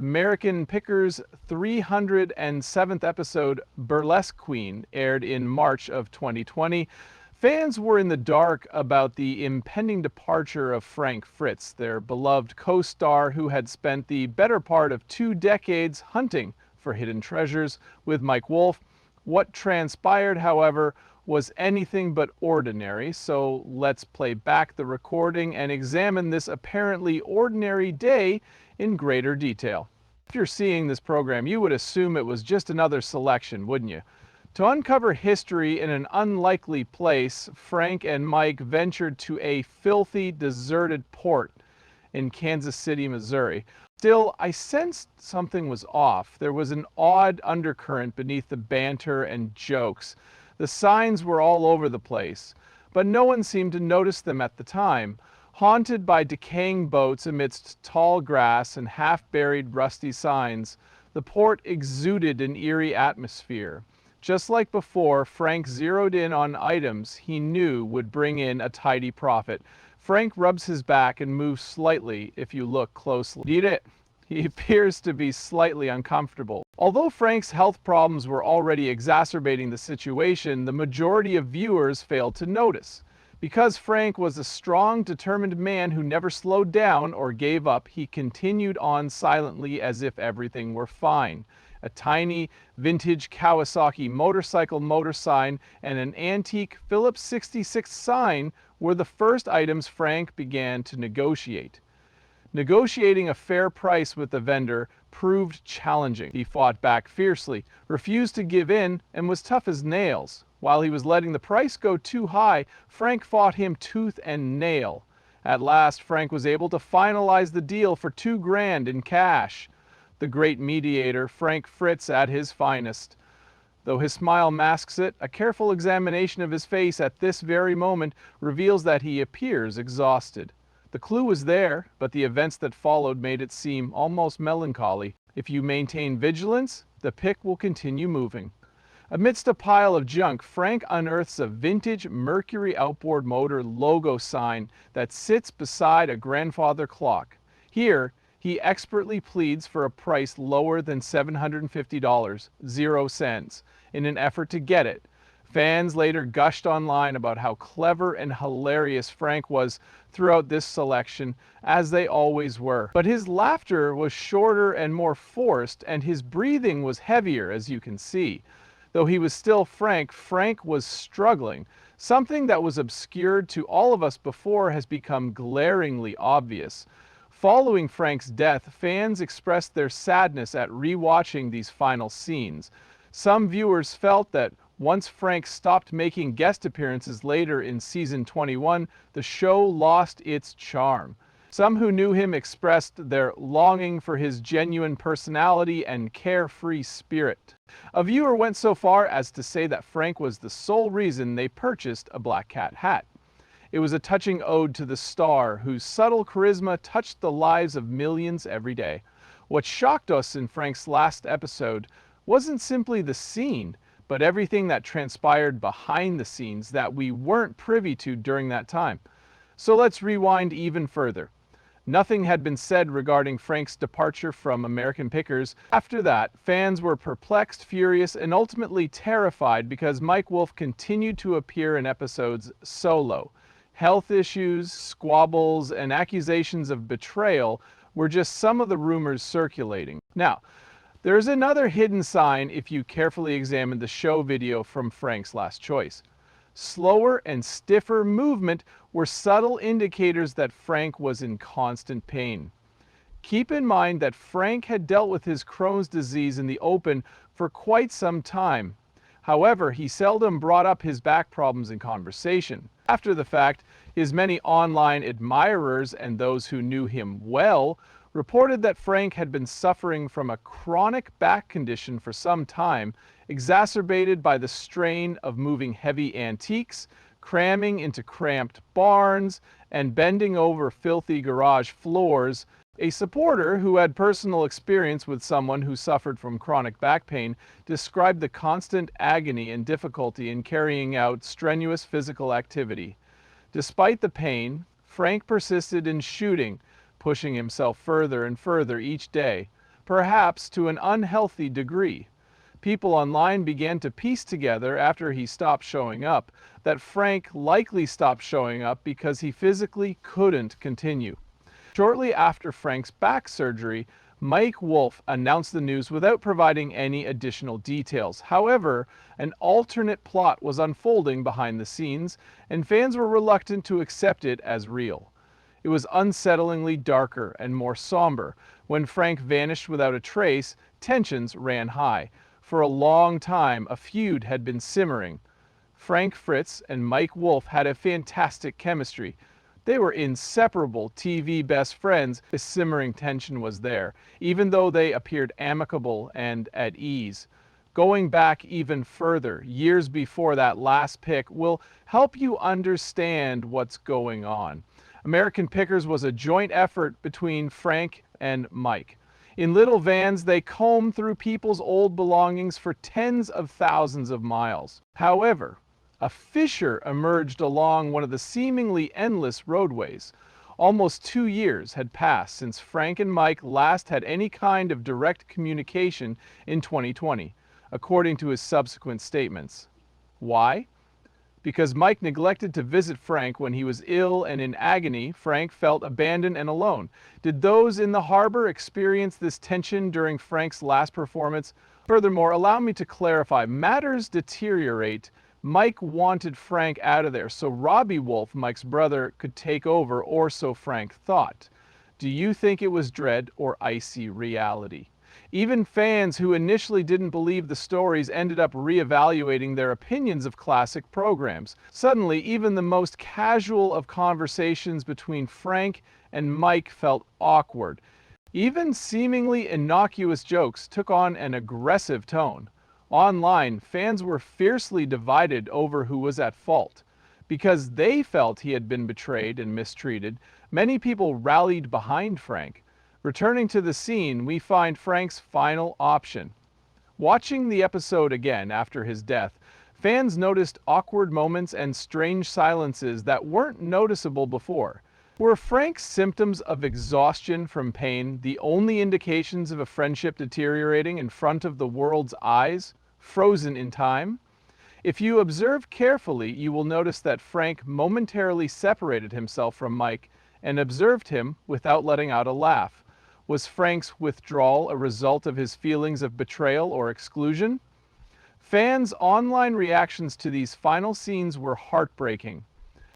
American Pickers' 307th episode, Burlesque Queen, aired in March of 2020. Fans were in the dark about the impending departure of Frank Fritz, their beloved co-star who had spent the better part of 2 decades hunting for hidden treasures with Mike Wolfe. What transpired, however, was anything but ordinary, so let's play back the recording and examine this apparently ordinary day in greater detail. After seeing this program, you would assume it was just another selection, wouldn't you? To uncover history in an unlikely place, Frank and Mike ventured to a filthy, deserted port in Kansas City, Missouri. Still, I sensed something was off. There was an odd undercurrent beneath the banter and jokes. The signs were all over the place, but no one seemed to notice them at the time. Haunted by decaying boats amidst tall grass and half-buried rusty signs, the port exuded an eerie atmosphere. Just like before, Frank zeroed in on items he knew would bring in a tidy profit. Frank rubs his back and moves slightly if you look closely. Need it? He appears to be slightly uncomfortable. Although Frank's health problems were already exacerbating the situation, the majority of viewers failed to notice. Because Frank was a strong, determined man who never slowed down or gave up, he continued on silently as if everything were fine. A tiny, vintage Kawasaki motorcycle motor sign and an antique Phillips 66 sign were the first items Frank began to negotiate. Negotiating a fair price with the vendor proved challenging. He fought back fiercely, refused to give in, and was tough as nails. While he was letting the price go too high, Frank fought him tooth and nail. At last, Frank was able to finalize the deal for $2,000 in cash. The great mediator, Frank Fritz, at his finest. Though his smile masks it, a careful examination of his face at this very moment reveals that he appears exhausted. The clue was there, but the events that followed made it seem almost melancholy. If you maintain vigilance, the pick will continue moving. Amidst a pile of junk, Frank unearths a vintage Mercury outboard motor logo sign that sits beside a grandfather clock. Here, he expertly pleads for a price lower than $750, 0 cents, in an effort to get it. Fans later gushed online about how clever and hilarious Frank was throughout this selection, as they always were. But his laughter was shorter and more forced, and his breathing was heavier, as you can see. Though he was still Frank, Frank was struggling. Something that was obscured to all of us before has become glaringly obvious. Following Frank's death, fans expressed their sadness at rewatching these final scenes. Some viewers felt that once Frank stopped making guest appearances later in season 21, the show lost its charm. Some who knew him expressed their longing for his genuine personality and carefree spirit. A viewer went so far as to say that Frank was the sole reason they purchased a black cat hat. It was a touching ode to the star, whose subtle charisma touched the lives of millions every day. What shocked us in Frank's last episode wasn't simply the scene, but everything that transpired behind the scenes that we weren't privy to during that time. So let's rewind even further. Nothing had been said regarding Frank's departure from American Pickers. After that, fans were perplexed, furious, and ultimately terrified because Mike Wolfe continued to appear in episodes solo. Health issues, squabbles, and accusations of betrayal were just some of the rumors circulating. Now, there's another hidden sign if you carefully examine the show video from Frank's last choice. Slower and stiffer movement were subtle indicators that Frank was in constant pain. Keep in mind that Frank had dealt with his Crohn's disease in the open for quite some time. However, he seldom brought up his back problems in conversation. After the fact, his many online admirers and those who knew him well reported that Frank had been suffering from a chronic back condition for some time, exacerbated by the strain of moving heavy antiques, cramming into cramped barns, and bending over filthy garage floors. A supporter who had personal experience with someone who suffered from chronic back pain described the constant agony and difficulty in carrying out strenuous physical activity. Despite the pain, Frank persisted in shooting, pushing himself further and further each day. perhaps to an unhealthy degree. People online began to piece together after he stopped showing up that Frank likely stopped showing up because he physically couldn't continue. Shortly after Frank's back surgery, Mike Wolfe announced the news without providing any additional details. However, an alternate plot was unfolding behind the scenes, and fans were reluctant to accept it as real. It was unsettlingly darker and more somber. When Frank vanished without a trace, tensions ran high. For a long time, a feud had been simmering. Frank Fritz and Mike Wolfe had a fantastic chemistry. They were inseparable TV best friends. The simmering tension was there, even though they appeared amicable and at ease. Going back even further, years before that last pick, will help you understand what's going on. American Pickers was a joint effort between Frank and Mike. In little vans, they combed through people's old belongings for tens of thousands of miles. However, a fissure emerged along one of the seemingly endless roadways. Almost 2 years had passed since Frank and Mike last had any kind of direct communication in 2020, according to his subsequent statements. Why? Because Mike neglected to visit Frank when he was ill and in agony. Frank felt abandoned and alone. Did those in the harbor experience this tension during Frank's last performance? Furthermore, allow me to clarify, matters deteriorate. Mike wanted Frank out of there so Robbie Wolfe, Mike's brother, could take over, or so Frank thought. Do you think it was dread or icy reality? Even fans who initially didn't believe the stories ended up reevaluating their opinions of classic programs. Suddenly, even the most casual of conversations between Frank and Mike felt awkward. Even seemingly innocuous jokes took on an aggressive tone. Online, fans were fiercely divided over who was at fault. Because they felt he had been betrayed and mistreated, many people rallied behind Frank. Returning to the scene, we find Frank's final option. Watching the episode again after his death, fans noticed awkward moments and strange silences that weren't noticeable before. Were Frank's symptoms of exhaustion from pain the only indications of a friendship deteriorating in front of the world's eyes, frozen in time? If you observe carefully, you will notice that Frank momentarily separated himself from Mike and observed him without letting out a laugh. Was Frank's withdrawal a result of his feelings of betrayal or exclusion? Fans' online reactions to these final scenes were heartbreaking.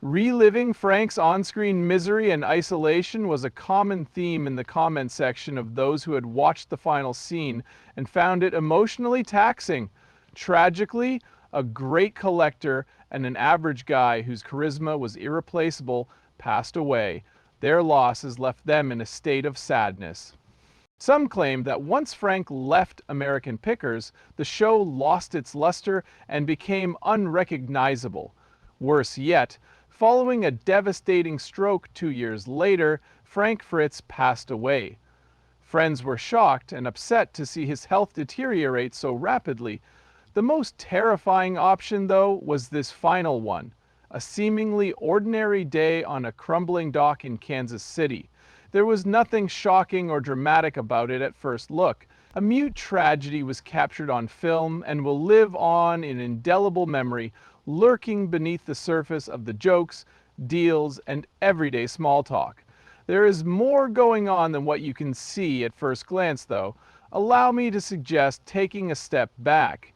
Reliving Frank's on-screen misery and isolation was a common theme in the comment section of those who had watched the final scene and found it emotionally taxing. Tragically, a great collector and an average guy whose charisma was irreplaceable passed away. Their loss has left them in a state of sadness. Some claim that once Frank left American Pickers, the show lost its luster and became unrecognizable. Worse yet, following a devastating stroke 2 years later, Frank Fritz passed away. Friends were shocked and upset to see his health deteriorate so rapidly. The most terrifying option, though, was this final one. A seemingly ordinary day on a crumbling dock in Kansas City. There was nothing shocking or dramatic about it at first look. A mute tragedy was captured on film and will live on in indelible memory, lurking beneath the surface of the jokes, deals, and everyday small talk. There is more going on than what you can see at first glance, though. Allow me to suggest taking a step back.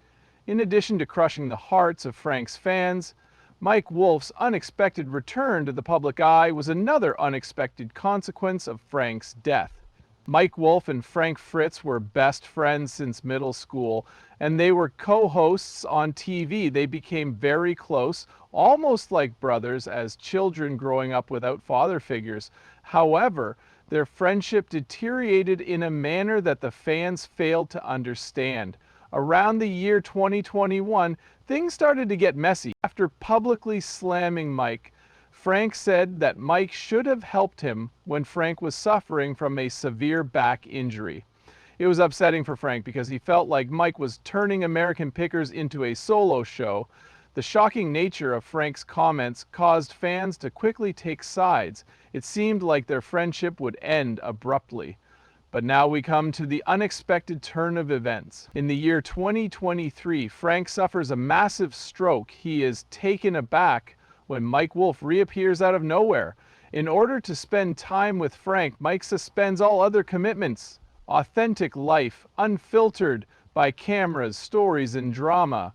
In addition to crushing the hearts of Frank's fans, Mike Wolfe's unexpected return to the public eye was another unexpected consequence of Frank's death. Mike Wolfe and Frank Fritz were best friends since middle school, and they were co-hosts on TV. They became very close, almost like brothers as children growing up without father figures. However, their friendship deteriorated in a manner that the fans failed to understand. Around the year 2021, things started to get messy. After publicly slamming Mike, Frank said that Mike should have helped him when Frank was suffering from a severe back injury. It was upsetting for Frank because he felt like Mike was turning American Pickers into a solo show. The shocking nature of Frank's comments caused fans to quickly take sides. It seemed like their friendship would end abruptly. But now we come to the unexpected turn of events. In the year 2023, Frank suffers a massive stroke. He is taken aback when Mike Wolfe reappears out of nowhere. In order to spend time with Frank, Mike suspends all other commitments. Authentic life, unfiltered by cameras, stories, and drama.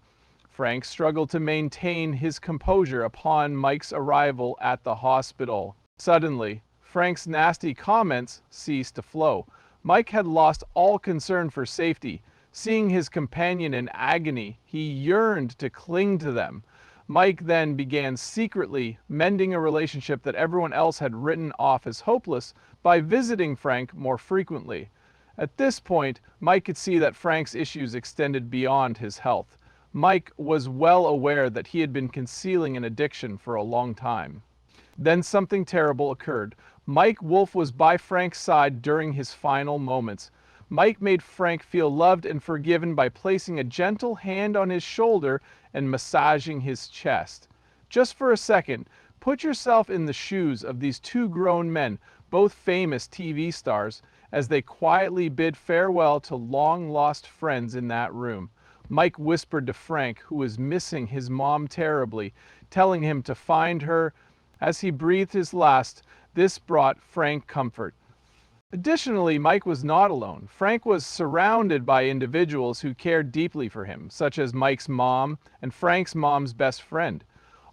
Frank struggled to maintain his composure upon Mike's arrival at the hospital. Suddenly, Frank's nasty comments ceased to flow. Mike had lost all concern for safety. Seeing his companion in agony, he yearned to cling to them. Mike then began secretly mending a relationship that everyone else had written off as hopeless by visiting Frank more frequently. At this point, Mike could see that Frank's issues extended beyond his health. Mike was well aware that he had been concealing an addiction for a long time. Then something terrible occurred. Mike Wolfe was by Frank's side during his final moments. Mike made Frank feel loved and forgiven by placing a gentle hand on his shoulder and massaging his chest. Just for a second, put yourself in the shoes of these two grown men, both famous TV stars, as they quietly bid farewell to long-lost friends in that room. Mike whispered to Frank, who was missing his mom terribly, telling him to find her. As he breathed his last, this brought Frank comfort. Additionally, Mike was not alone. Frank was surrounded by individuals who cared deeply for him, such as Mike's mom and Frank's mom's best friend.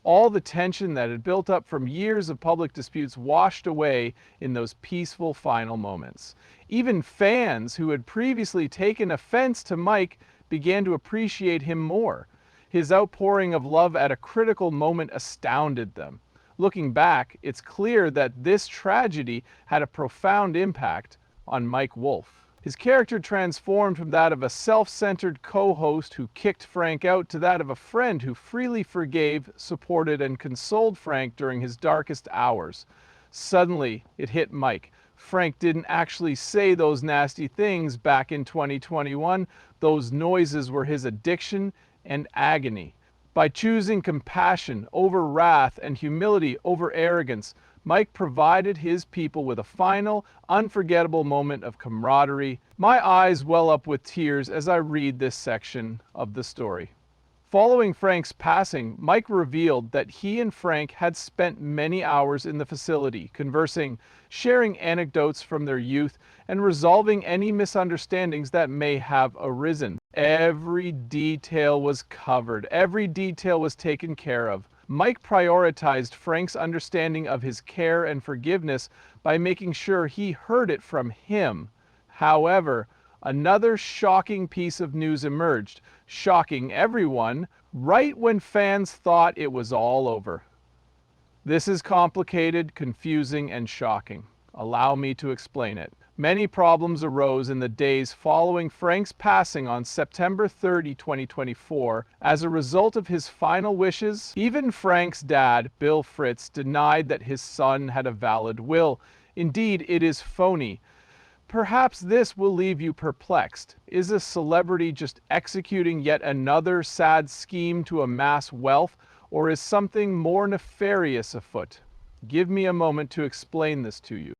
All the tension that had built up from years of public disputes washed away in those peaceful final moments. Even fans who had previously taken offense to Mike began to appreciate him more. His outpouring of love at a critical moment astounded them. Looking back, it's clear that this tragedy had a profound impact on Mike Wolfe. His character transformed from that of a self-centered co-host who kicked Frank out to that of a friend who freely forgave, supported, and consoled Frank during his darkest hours. Suddenly, it hit Mike. Frank didn't actually say those nasty things back in 2021. Those noises were his addiction and agony. By choosing compassion over wrath and humility over arrogance, Mike provided his people with a final, unforgettable moment of camaraderie. My eyes well up with tears as I read this section of the story. Following Frank's passing, Mike revealed that he and Frank had spent many hours in the facility, conversing, sharing anecdotes from their youth, and resolving any misunderstandings that may have arisen. Every detail was covered. Every detail was taken care of. Mike prioritized Frank's understanding of his care and forgiveness by making sure he heard it from him. However, another shocking piece of news emerged, shocking everyone right when fans thought it was all over. This is complicated, confusing, and shocking. Allow me to explain it. Many problems arose in the days following Frank's passing on September 30, 2024. As a result of his final wishes, even Frank's dad, Bill Fritz, denied that his son had a valid will. Indeed, it is phony. Perhaps this will leave you perplexed. Is a celebrity just executing yet another sad scheme to amass wealth, or is something more nefarious afoot? Give me a moment to explain this to you.